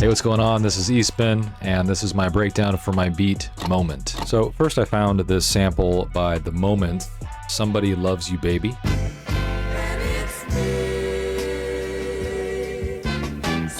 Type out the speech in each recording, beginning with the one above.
Hey, what's going on? This is Eastman, and this is my breakdown for my beat Moment. So first I found this sample by The Moment, Somebody Loves You Baby.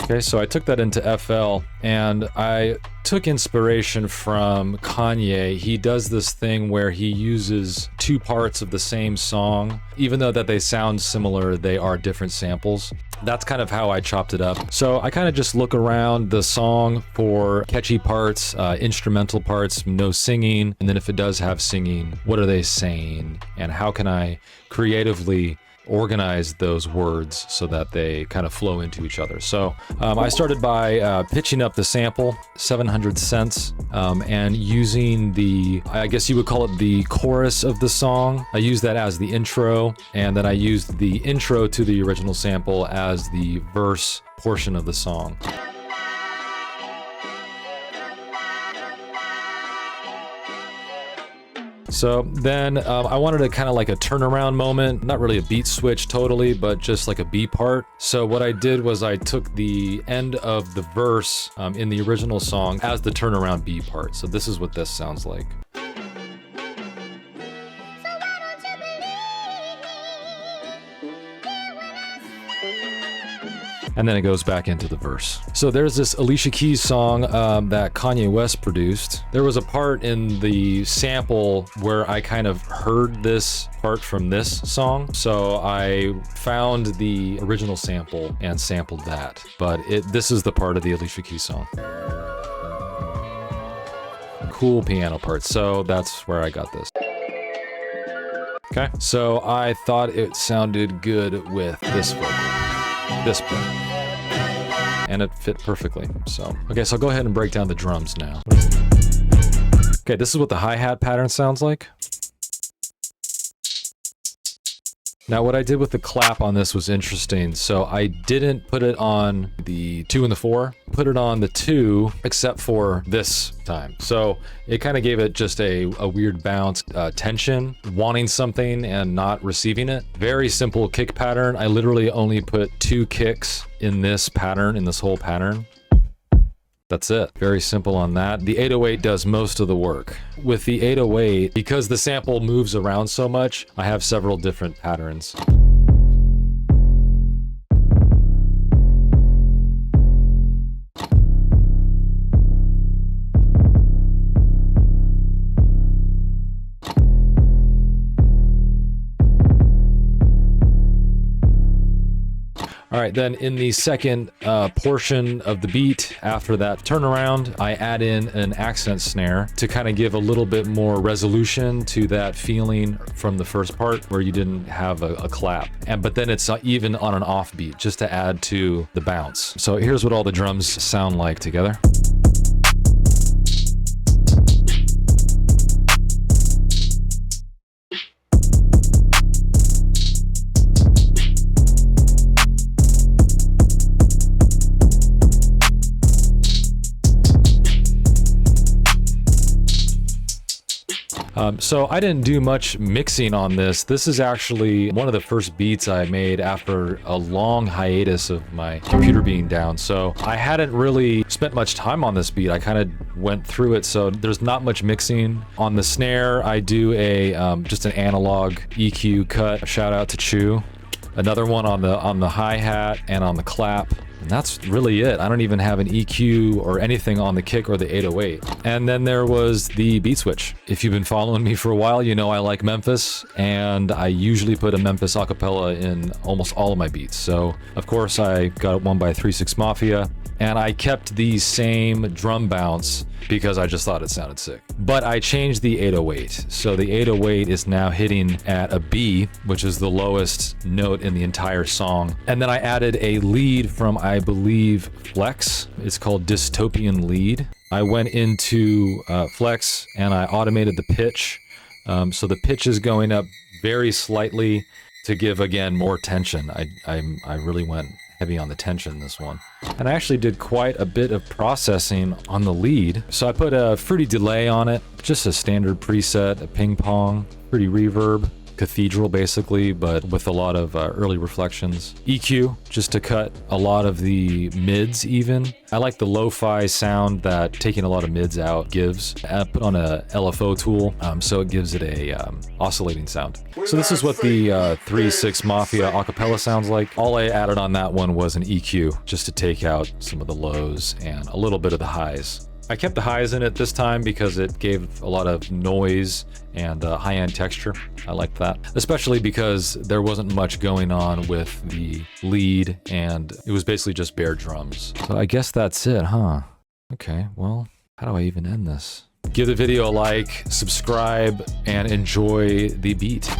Okay, so I took that into FL, and I took inspiration from Kanye. He does this thing where he uses two parts of the same song. Even though that they sound similar, they are different samples. That's kind of how I chopped it up. So I kind of just look around the song for catchy parts, instrumental parts, no singing, and then if it does have singing, what are they saying? And how can I creatively organize those words so that they kind of flow into each other. So I started by pitching up the sample 700 cents and using the, I guess you would call it the chorus of the song. I used that as the intro, and then I used the intro to the original sample as the verse portion of the song. So then I wanted a kind of like a turnaround moment, not really a beat switch totally, but just like a B part. So what I did was I took the end of the verse in the original song as the turnaround B part. So this is what this sounds like. And then it goes back into the verse. So there's this Alicia Keys song that Kanye West produced. There was a part in the sample where I kind of heard this part from this song. So I found the original sample and sampled that. But this is the part of the Alicia Keys song. Cool piano part. So that's where I got this. Okay, so I thought it sounded good with this vocal, this part. And it fit perfectly. So, okay, so I'll go ahead and break down the drums now. Okay, this is what the hi-hat pattern sounds like. Now, what I did with the clap on this was interesting. So I didn't put it on the 2 and the 4, put it on the 2, except for this time. So it kind of gave it just a weird bounce, tension, wanting something and not receiving it. Very simple kick pattern. I literally only put 2 kicks in this pattern, in this whole pattern. That's it. Very simple on that. The 808 does most of the work. With the 808, because the sample moves around so much, I have several different patterns. All right, then in the second portion of the beat, after that turnaround, I add in an accent snare to kind of give a little bit more resolution to that feeling from the first part where you didn't have a clap. But then it's even on an offbeat, just to add to the bounce. So here's what all the drums sound like together. So I didn't do much mixing on this. This is actually one of the first beats I made after a long hiatus of my computer being down. So I hadn't really spent much time on this beat. I kind of went through it, so there's not much mixing. On the snare, I do a just an analog EQ cut. Shout out to Chew. Another one on the hi-hat and on the clap. And that's really it. I don't even have an EQ or anything on the kick or the 808. And then there was the beat switch. If you've been following me for a while, you know I like Memphis, and I usually put a Memphis acapella in almost all of my beats. So, of course, I got one by 3 6 Mafia, and I kept the same drum bounce because I just thought it sounded sick. But I changed the 808. So the 808 is now hitting at a B, which is the lowest note in the entire song. And then I added a lead from, I believe, Flex. It's called Dystopian Lead. I went into Flex and I automated the pitch. So the pitch is going up very slightly to give, again, more tension. I really went heavy on the tension this one. And I actually did quite a bit of processing on the lead. So I put a Fruity Delay on it, just a standard preset, a ping pong, Fruity Reverb. cathedral basically, but with a lot of early reflections. EQ, just to cut a lot of the mids even. I like the lo-fi sound that taking a lot of mids out gives. I put on a LFO tool, so it gives it a oscillating sound. So this is what the 3-6 Mafia acapella sounds like. All I added on that one was an EQ, just to take out some of the lows and a little bit of the highs. I kept the highs in it this time because it gave a lot of noise and high-end texture. I liked that, especially because there wasn't much going on with the lead and it was basically just bare drums. So I guess that's it, huh? Okay, well, how do I even end this? Give the video a like, subscribe, and enjoy the beat.